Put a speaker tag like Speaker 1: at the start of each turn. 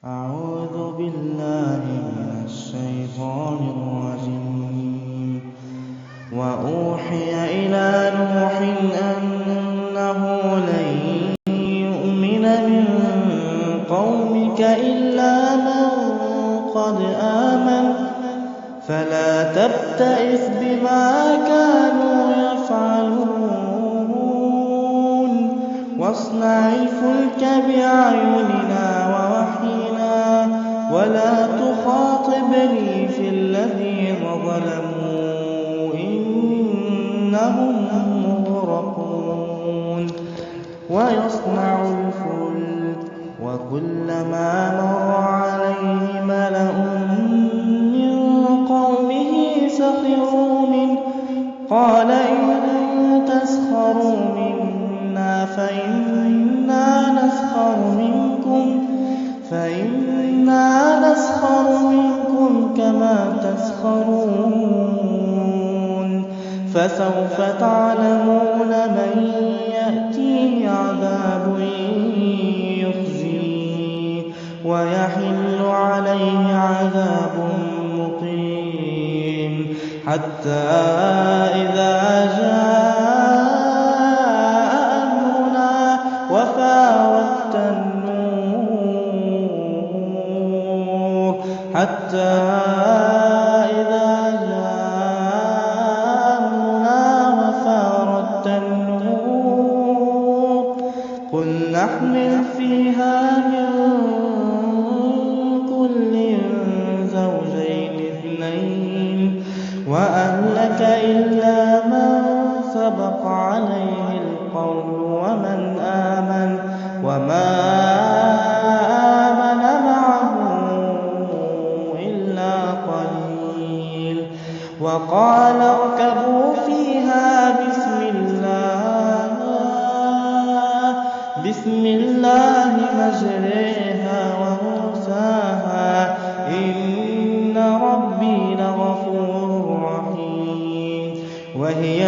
Speaker 1: أعوذ بالله من الشيطان الرجيم. وأوحي إلى نوح أنه لن يؤمن من قومك إلا من قد آمن فلا تبتئس بما كانوا يفعلون واصنع الفلك بأعيننا ووحينا ولا تخاطبني في الذين ظلموا إنهم مغرقون. ويصنع الفلك وكلما مر عليه ملأ من قومه سخروا منه قال إن تسخروا منا فإنا نسخر منكم كما تسخرون. فسوف تعلمون من يأتيه عذاب يخزيه ويحل عليه عذاب مقيم. حتى إذا جاء أمرنا وفارت النور قل نحمل فيها من كل زوجين اثنين وأهلك إلا من سبق عليه القول ومن آمن وما آمن معه إلا قليل. وقال اركبوا فيها بسم الله مجريها ومرساها إن ربي لغفور رحيم. وهي